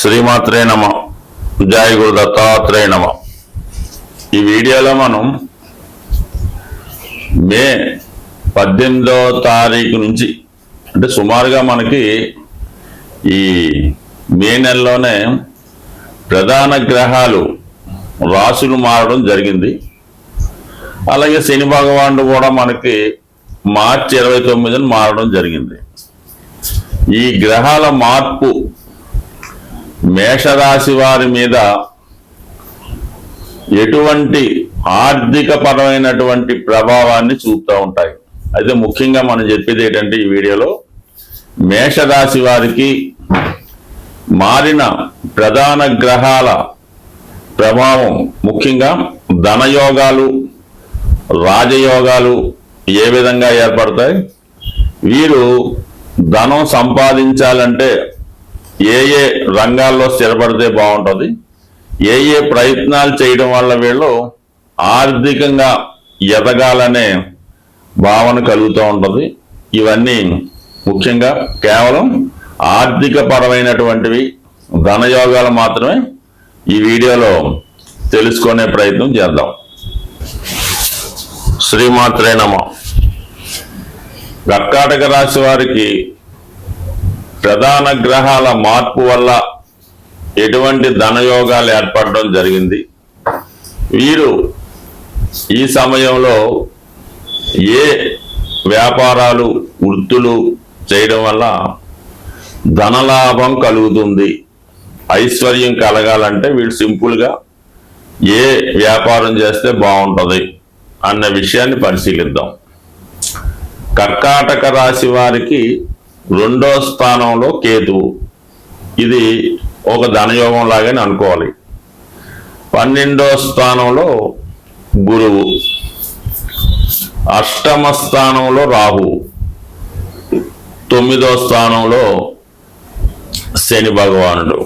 శ్రీమాత్రే నమ. జయ గురు దత్తాత్రేయ నమ. ఈ వీడియోలో మనం మే 18వ తారీఖు నుంచి అంటే సుమారుగా మనకి ఈ మే నెలలోనే ప్రధాన గ్రహాలు రాశులు మారడం జరిగింది. అలాగే శని భగవానుడు కూడా మనకి మార్చి 29న మారడం జరిగింది. ఈ గ్రహాల మార్పు మేషరాశి వారి మీద ఎటువంటి ఆర్థిక పరమైనటువంటి ప్రభావాన్ని చూపుతూ ఉంటాయి. అయితే ముఖ్యంగా మనం చెప్పేది ఏంటంటే ఈ వీడియోలో మేషరాశి వారికి మారిన ప్రధాన గ్రహాల ప్రభావం ముఖ్యంగా ధనయోగాలు, రాజయోగాలు ఏ విధంగా ఏర్పడతాయి, వీరు ధనం సంపాదించాలంటే ఏ ఏ రంగాల్లో స్థిరపడితే బాగుంటుంది, ఏ ఏ ప్రయత్నాలు చేయడం వల్ల వీళ్ళు ఆర్థికంగా ఎదగాలనే భావన కలుగుతూ ఉంటుంది. ఇవన్నీ ముఖ్యంగా కేవలం ఆర్థిక పరమైనటువంటివి, ధనయోగాలు మాత్రమే ఈ వీడియోలో తెలుసుకునే ప్రయత్నం చేద్దాం. శ్రీమాత్రే నమ. కర్కాటక రాశి వారికి ప్రధాన గ్రహాల మార్పు వల్ల ఎటువంటి ధనయోగాలు ఏర్పడడం జరిగింది. వీరు ఈ సమయంలో ఏ వ్యాపారాలు, వృత్తులు చేయడం వల్ల ధనలాభం కలుగుతుంది, ఐశ్వర్యం కలగాలంటే వీళ్ళు సింపుల్గా ఏ వ్యాపారం చేస్తే బాగుంటుంది అన్న విషయాన్ని పరిశీలిద్దాం. కర్కాటక రాశి వారికి 2వ స్థానంలో కేతువు, ఇది ఒక ధనయోగం లాగానే అనుకోవాలి. 12వ స్థానంలో గురువు, 8వ స్థానంలో రాహు, 9వ స్థానంలో శని భగవానుడు.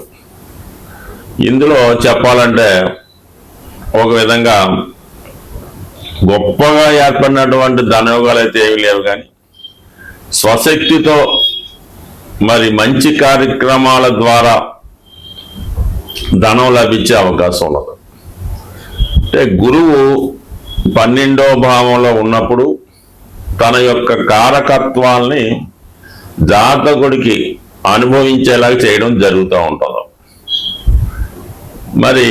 ఇందులో చెప్పాలంటే ఒక విధంగా గొప్పగా ఏర్పడినటువంటి ధనయోగాలు అయితే ఏమి లేవు, కానీ స్వశక్తితో మరి మంచి కార్యక్రమాల ద్వారా ధనం లభించే అవకాశం ఉన్నది. అంటే గురువు 12వ భావంలో ఉన్నప్పుడు తన యొక్క కారకత్వాల్ని జాతకుడికి అనుభవించేలాగా చేయడం జరుగుతూ ఉంటుంది. మరి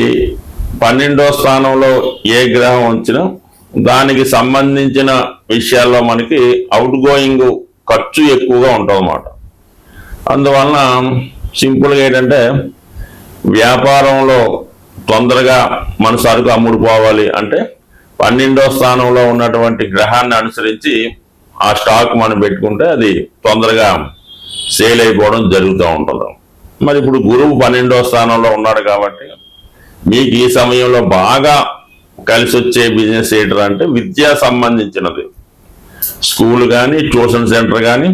12వ స్థానంలో ఏ గ్రహం వచ్చినా దానికి సంబంధించిన విషయాల్లో మనకి అవుట్ గోయింగ్ ఖర్చు ఎక్కువగా ఉంటుందన్నమాట. అందువలన సింపుల్గా ఏంటంటే వ్యాపారంలో తొందరగా మన సరుకు అమ్ముడుపోవాలి అంటే 12వ స్థానంలో ఉన్నటువంటి గ్రహాన్ని అనుసరించి ఆ స్టాక్ మనం పెట్టుకుంటే అది తొందరగా సేల్ అయిపోవడం జరుగుతూ ఉంటుంది. మరి ఇప్పుడు గురువు 12వ స్థానంలో ఉన్నాడు కాబట్టి మీకు ఈ సమయంలో బాగా కలిసి వచ్చే బిజినెస్ ఏంటర్ అంటే విద్యా సంబంధించినది. స్కూల్ కానీ, ట్యూషన్ సెంటర్ కానీ,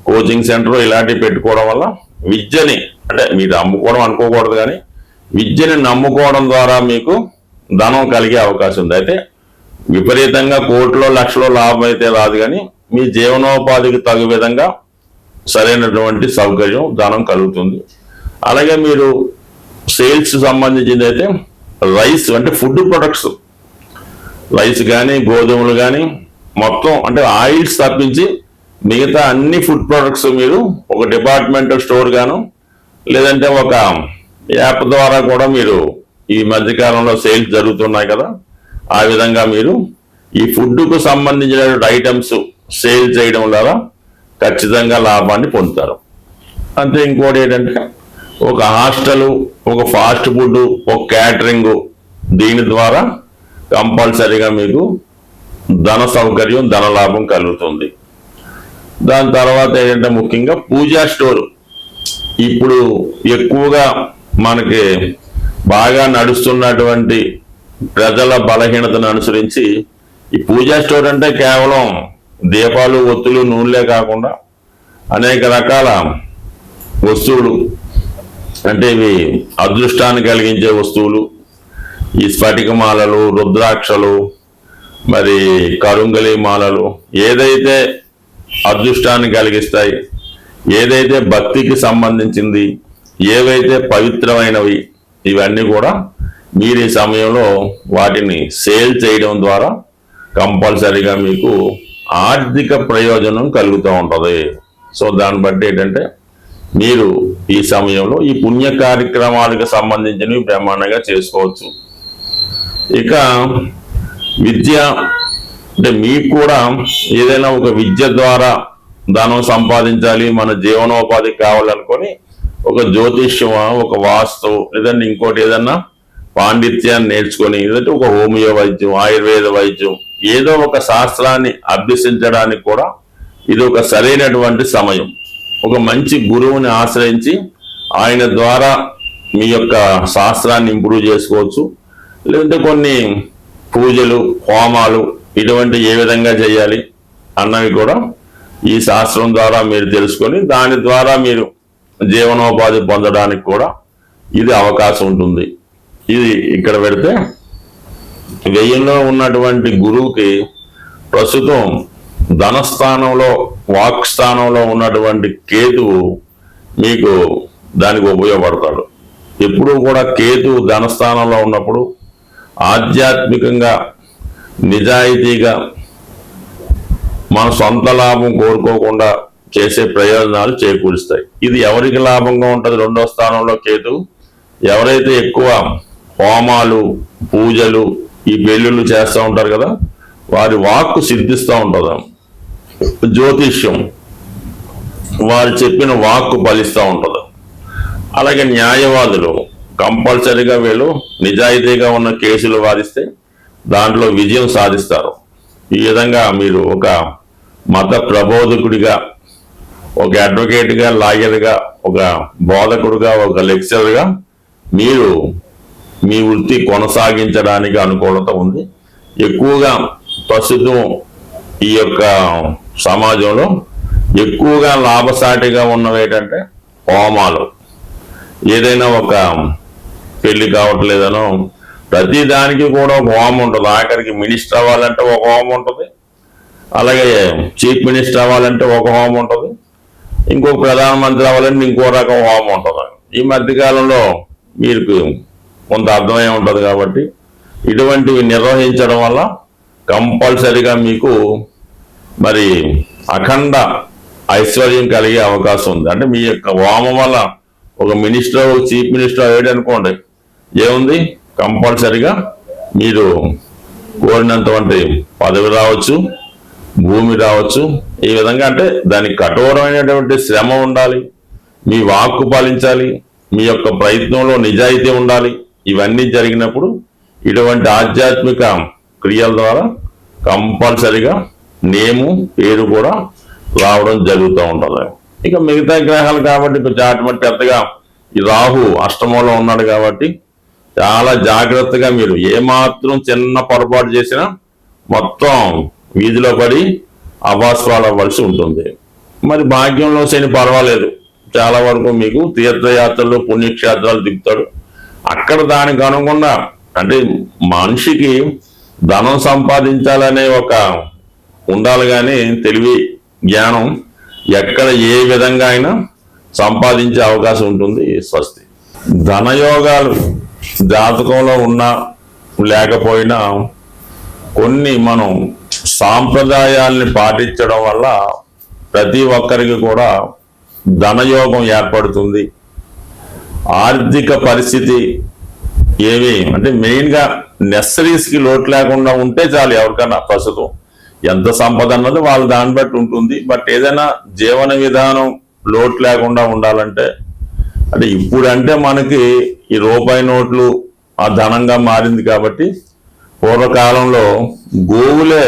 కోచింగ్ సెంటర్ ఇలాంటివి పెట్టుకోవడం వల్ల విద్యని అంటే మీరు అమ్ముకోవడం అనుకోకూడదు, కానీ విద్యని నమ్ముకోవడం ద్వారా మీకు ధనం కలిగే అవకాశం ఉంది. అయితే విపరీతంగా కోట్లో లక్షలో లాభం అయితే రాదు, కానీ మీ జీవనోపాధికి తగు విధంగా సరైనటువంటి సౌకర్యం, ధనం కలుగుతుంది. అలాగే మీరు సేల్స్ సంబంధించింది అయితే రైస్ అంటే ఫుడ్ ప్రొడక్ట్స్, రైస్ కానీ, గోధుమలు కానీ, మొత్తం అంటే ఆయిల్స్ తప్పించి మిగతా అన్ని ఫుడ్ ప్రొడక్ట్స్ మీరు ఒక డిపార్ట్మెంటల్ స్టోర్ గాను లేదంటే ఒక యాప్ ద్వారా కూడా మీరు ఈ మధ్యకాలంలో సేల్స్ జరుగుతున్నాయి కదా, ఆ విధంగా మీరు ఈ ఫుడ్కు సంబంధించిన ఐటమ్స్ సేల్ చేయడం ద్వారా ఖచ్చితంగా లాభాన్ని పొందుతారు. అంతే. ఇంకోటి ఏంటంటే ఒక హాస్టలు, ఒక ఫాస్ట్ ఫుడ్, ఒక క్యాటరింగ్, దీని ద్వారా కంపల్సరీగా మీకు ధన సౌకర్యం, ధన లాభం కలుగుతుంది. దాని తర్వాత ఏంటంటే ముఖ్యంగా పూజా స్టోర్ ఇప్పుడు ఎక్కువగా మనకి బాగా నడుస్తున్నటువంటి ప్రజల బలహీనతను అనుసరించి ఈ పూజా స్టోర్ అంటే కేవలం దీపాలు, ఒత్తులు, నూనెలే కాకుండా అనేక రకాల వస్తువులు, అంటే ఇవి అదృష్టాన్ని కలిగించే వస్తువులు, ఈ స్ఫటిక మాలలు, రుద్రాక్షలు, మరి కరుంగలి మాలలు, ఏదైతే అదృష్టాన్ని కలిగిస్తాయి, ఏదైతే భక్తికి సంబంధించింది, ఏవైతే పవిత్రమైనవి ఇవన్నీ కూడా మీరు ఈ సమయంలో వాటిని సేల్ చేయడం ద్వారా కంపల్సరీగా మీకు ఆర్థిక ప్రయోజనం కలుగుతూ ఉంటుంది. సో దాన్ని బట్టి ఏంటంటే మీరు ఈ సమయంలో ఈ పుణ్య కార్యక్రమాలకు సంబంధించినవి బ్రహ్మాండంగా చేసుకోవచ్చు. ఇక విద్య అంటే మీకు కూడా ఏదైనా ఒక విద్య ద్వారా ధనం సంపాదించాలి, మన జీవనోపాధి కావాలనుకొని ఒక జ్యోతిష్యమా, ఒక వాస్తు, లేదంటే ఇంకోటి ఏదన్నా పాండిత్యాన్ని నేర్చుకొని, లేదంటే ఒక హోమియో వైద్యం, ఆయుర్వేద వైద్యం, ఏదో ఒక శాస్త్రాన్ని అభ్యసించడానికి కూడా ఇది ఒక సరైనటువంటి సమయం. ఒక మంచి గురువుని ఆశ్రయించి ఆయన ద్వారా మీ యొక్క శాస్త్రాన్ని ఇంప్రూవ్ చేసుకోవచ్చు. లేదంటే కొన్ని పూజలు, హోమాలు ఇటువంటి ఏ విధంగా చేయాలి అన్నవి కూడా ఈ శాస్త్రం ద్వారా మీరు తెలుసుకొని దాని ద్వారా మీరు జీవనోపాధి పొందడానికి కూడా ఇది అవకాశం ఉంటుంది. ఇది ఇక్కడ పెడితే వ్యయంలో ఉన్నటువంటి గురువుకి ప్రస్తుతం ధనస్థానంలో, వాక్ స్థానంలో ఉన్నటువంటి కేతువు మీకు దానికి ఉపయోగపడతాడు. ఎప్పుడూ కూడా కేతువు ధనస్థానంలో ఉన్నప్పుడు ఆధ్యాత్మికంగా, నిజాయితీగా, మన సొంత లాభం కోరుకోకుండా చేసే ప్రయోజనాలు చేకూరుస్తాయి. ఇది ఎవరికి లాభంగా ఉంటుంది? రెండో స్థానంలో కేతువు ఎవరైతే ఎక్కువ హోమాలు, పూజలు, ఈ పెళ్ళిళ్ళు చేస్తూ ఉంటారు కదా, వారి వాక్కు సిద్ధిస్తూ ఉంటుంది. జ్యోతిష్యం వారు చెప్పిన వాక్కు ఫలిస్తూ ఉంటుంది. అలాగే న్యాయవాదులు కంపల్సరీగా వీళ్ళు నిజాయితీగా ఉన్న కేసులు వాదిస్తే దాంట్లో విజయం సాధిస్తారు. ఈ విధంగా మీరు ఒక మత ప్రబోధకుడిగా, ఒక అడ్వకేట్గా, లాయర్గా, ఒక బోధకుడిగా, ఒక లెక్చరర్గా మీరు మీ వృత్తి కొనసాగించడానికి అనుకూలత ఉంది. ఎక్కువగా ప్రస్తుతం ఈ యొక్క సమాజంలో ఎక్కువగా లాభసాటిగా ఉన్నవి ఏంటంటే హోమాలు. ఏదైనా ఒక పెళ్లి కావట్లేదనో ప్రతి దానికి కూడా ఒక హోమం ఉంటుంది. ఆఖరికి మినిస్టర్ అవ్వాలంటే ఒక హోమం ఉంటుంది, అలాగే చీఫ్ మినిస్టర్ అవ్వాలంటే ఒక హోమం ఉంటుంది, ఇంకొక ప్రధానమంత్రి అవ్వాలంటే ఇంకో రకం హోమం ఉంటుంది. ఈ మధ్యకాలంలో మీరు కొంత అర్థమై ఉంటుంది. కాబట్టి ఇటువంటివి నిర్వహించడం వల్ల కంపల్సరిగా మీకు మరి అఖండ ఐశ్వర్యం కలిగే అవకాశం ఉంది. అంటే మీ యొక్క హోమం వల్ల ఒక మినిస్టర్, ఒక చీఫ్ మినిస్టర్ అయ్యాడు అనుకోండి, ఏముంది, కంపల్సరిగా మీరు కోరినంతవంటి పదవి రావచ్చు, భూమి రావచ్చు. ఈ విధంగా అంటే దానికి కఠోరమైనటువంటి శ్రమ ఉండాలి, మీ వాక్కు పాలించాలి, మీ యొక్క ప్రయత్నంలో నిజాయితీ ఉండాలి. ఇవన్నీ జరిగినప్పుడు ఇటువంటి ఆధ్యాత్మిక క్రియల ద్వారా కంపల్సరిగా నేము, పేరు కూడా రావడం జరుగుతూ ఉంటుంది. ఇక మిగతా గ్రహాలు కాబట్టి అటువంటి పెద్దగా ఈ రాహు అష్టమంలో ఉన్నాడు కాబట్టి చాలా జాగ్రత్తగా మీరు ఏమాత్రం చిన్న పొరపాటు చేసినా మొత్తం వీధిలో పడి అభాస్వాలవ్వాల్సి ఉంటుంది. మరి భాగ్యంలో శని పర్వాలేదు, చాలా వరకు మీకు తీర్థయాత్రలు, పుణ్యక్షేత్రాలు తిప్పుతాడు. అక్కడ దానికి అనుగుణంగా అంటే మనిషికి ధనం సంపాదించాలనే ఒక ఉండాలి, కానీ తెలివి, జ్ఞానం ఎక్కడ ఏ విధంగా అయినా సంపాదించే అవకాశం ఉంటుంది. స్వస్తి. ధనయోగాలు జాతకంలో ఉన్నా లేకపోయినా కొన్ని మనం సాంప్రదాయాల్ని పాటించడం వల్ల ప్రతి ఒక్కరికి కూడా ధనయోగం ఏర్పడుతుంది. ఆర్థిక పరిస్థితి ఏమి అంటే మెయిన్గా నెసరీస్కి లోటు లేకుండా ఉంటే చాలు. ఎవరికైనా ప్రస్తుతం ఎంత సంపద అన్నది వాళ్ళ దాన్ని బట్టి ఉంటుంది. బట్ ఏదైనా జీవన విధానం లోటు లేకుండా ఉండాలంటే అంటే ఇప్పుడంటే మనకి ఈ రూపాయి నోట్లు ఆ ధనంగా మారింది కాబట్టి పూర్వకాలంలో గోవులే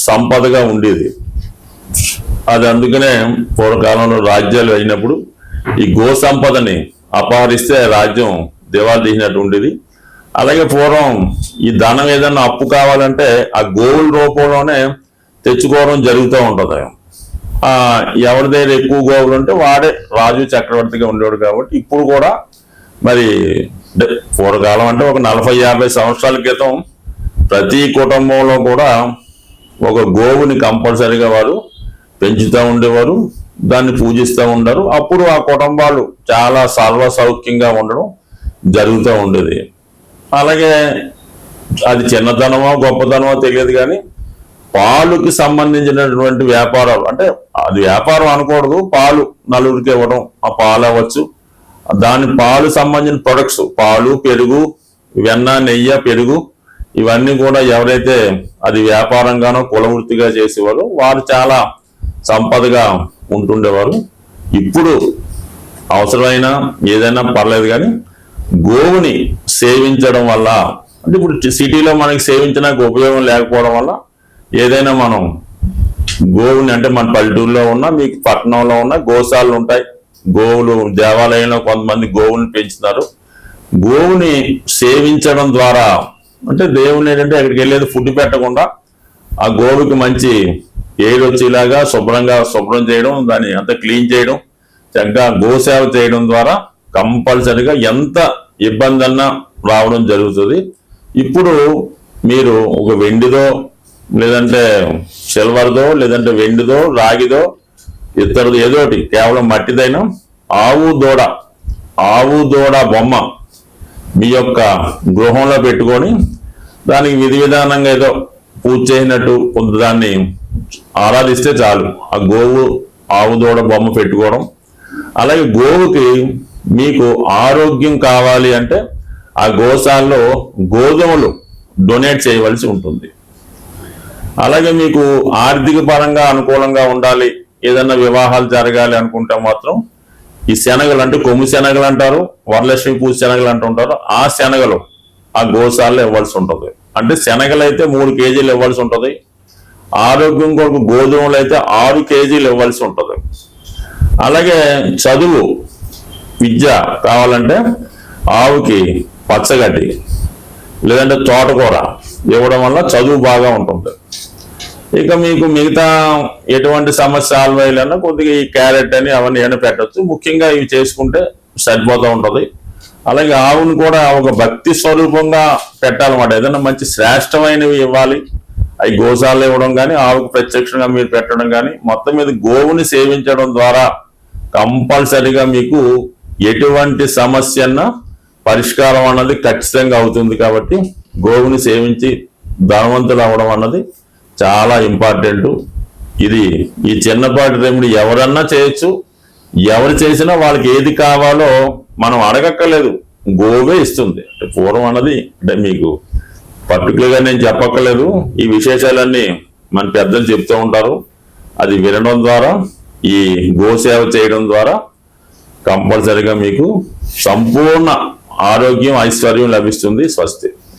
సంపదగా ఉండేది. అది అందుకనే పూర్వకాలంలో రాజ్యాలు అయినప్పుడు ఈ గో సంపదని అపహరిస్తే రాజ్యం దివాళా తీసినట్టు ఉండేది. అలాగే పూర్వం ఈ ధనం ఏదన్నా అప్పు కావాలంటే ఆ గోవుల రూపంలోనే తెచ్చుకోవడం జరుగుతూ ఉంటుంది. ఎవరి దగ్గర ఎక్కువ గోవులు ఉంటే వాడే రాజు, చక్రవర్తిగా ఉండేవాడు. కాబట్టి ఇప్పుడు కూడా మరి పూర్వకాలం అంటే ఒక 40-50 సంవత్సరాల క్రితం ప్రతి కుటుంబంలో కూడా ఒక గోవుని కంపల్సరీగా వారు పెంచుతూ ఉండేవారు. దాన్ని పూజిస్తూ ఉంటారు. అప్పుడు ఆ కుటుంబాలు చాలా సర్వ సౌఖ్యంగా ఉండడం జరుగుతూ ఉండేది. అలాగే అది చిన్నతనమో గొప్పతనమో తెలియదు, కానీ పాలుకి సంబంధించినటువంటి వ్యాపారాలు, అంటే అది వ్యాపారం అనకూడదు, పాలు నలుగురికి ఇవ్వడం, ఆ పాలు అవ్వచ్చు, దాని పాలు సంబంధించిన ప్రొడక్ట్స్, పాలు, పెరుగు, వెన్న, నెయ్యి, పెరుగు, ఇవన్నీ కూడా ఎవరైతే అది వ్యాపారంగానో కులవృత్తిగా చేసేవారు వారు చాలా సంపదగా ఉంటుండేవారు. ఇప్పుడు అవసరమైన ఏదైనా పర్లేదు, కానీ గోవుని సేవించడం వల్ల, అంటే ఇప్పుడు సిటీలో మనకి సేవించడానికి ఉపయోగం లేకపోవడం వల్ల ఏదైనా మనం గోవుని, అంటే మన పల్లెటూరులో ఉన్న, మీకు పట్టణంలో ఉన్న గోశాలలు ఉంటాయి, గోవులు దేవాలయంలో కొంతమంది గోవుని పెంచుతారు. గోవుని సేవించడం ద్వారా, అంటే దేవుని ఏంటంటే అక్కడికి వెళ్ళేది ఫుడ్ పెట్టకుండా ఆ గోవుకి మంచి ఏడు వచ్చేలాగా శుభ్రం చేయడం, దాన్ని అంతా క్లీన్ చేయడం, చక్కగా గోసేవ చేయడం ద్వారా కంపల్సరిగా ఎంత ఇబ్బంది అన్నా రావడం జరుగుతుంది. ఇప్పుడు మీరు ఒక వెండిదో, లేదంటే సిల్వర్దో, లేదంటే వెండిదో, రాగిదో, ఇతరుది ఏదోటి, కేవలం మట్టిదైనా ఆవు దూడ బొమ్మ మీ యొక్క గృహంలో పెట్టుకొని దానికి విధి విధానంగా ఏదో పూజ చేసినట్టు కొంత దాన్ని ఆరాధిస్తే చాలు. ఆ గోవు ఆవు దూడ బొమ్మ పెట్టుకోవడం. అలాగే గోవుకి మీకు ఆరోగ్యం కావాలి అంటే ఆ గోశాలలో గోధుమలు డొనేట్ చేయవలసి ఉంటుంది. అలాగే మీకు ఆర్థిక పరంగా అనుకూలంగా ఉండాలి, ఏదన్నా వివాహాలు జరగాలి అనుకుంటే మాత్రం ఈ శనగలు, అంటే కొమ్ము శనగలు అంటారు, వరలక్ష్మి పూజ శనగలు అంటుంటారు, ఆ శనగలు ఆ గోశాలలో ఇవ్వాల్సి ఉంటుంది. అంటే శనగలు అయితే 3 కేజీలు ఇవ్వాల్సి ఉంటుంది. ఆరోగ్యం కొరకు గోధుమలు అయితే 6 కేజీలు ఇవ్వాల్సి ఉంటుంది. అలాగే చదువు, విద్య కావాలంటే ఆవుకి పచ్చగడ్డి లేదంటే తోటకూర ఇవ్వడం వల్ల చదువు బాగా ఉంటుంది. ఇక మీకు మిగతా ఎటువంటి సమస్య సాల్వ్ అయ్యాలన్నా కొద్దిగా ఈ క్యారెట్ అని అవన్నీ ఏమైనా పెట్టచ్చు. ముఖ్యంగా ఇవి చేసుకుంటే సరిపోతూ ఉంటుంది. అలాగే ఆవును కూడా ఒక భక్తి స్వరూపంగా పెట్టాలన్నమాట. ఏదైనా మంచి శ్రేష్టమైనవి ఇవ్వాలి, అవి గోశాలలో ఇవ్వడం కానీ, ఆవుకు ప్రత్యక్షంగా మీరు పెట్టడం కానీ, మొత్తం మీద గోవుని సేవించడం ద్వారా కంపల్సరిగా మీకు ఎటువంటి సమస్యన్నా పరిష్కారం అన్నది ఖచ్చితంగా అవుతుంది. కాబట్టి గోవుని సేవించి ధనవంతులు అవ్వడం అన్నది చాలా ఇంపార్టెంట్. ఇది ఈ చిన్నపాటి రెమెడీ ఎవరన్నా చేయొచ్చు. ఎవరు చేసినా వాళ్ళకి ఏది కావాలో మనం అడగక్కర్లేదు, గోవే ఇస్తుంది. అంటే పూర్వం అన్నది, అంటే మీకు పర్టికులర్గా నేను చెప్పక్కర్లేదు, ఈ విశేషాలన్నీ మన పెద్దలు చెప్తూ ఉంటారు. అది వినడం ద్వారా, ఈ గోసేవ చేయడం ద్వారా కంపల్సరిగా మీకు సంపూర్ణ ఆరోగ్యం, ఐశ్వర్యం లభిస్తుంది. స్వస్తి.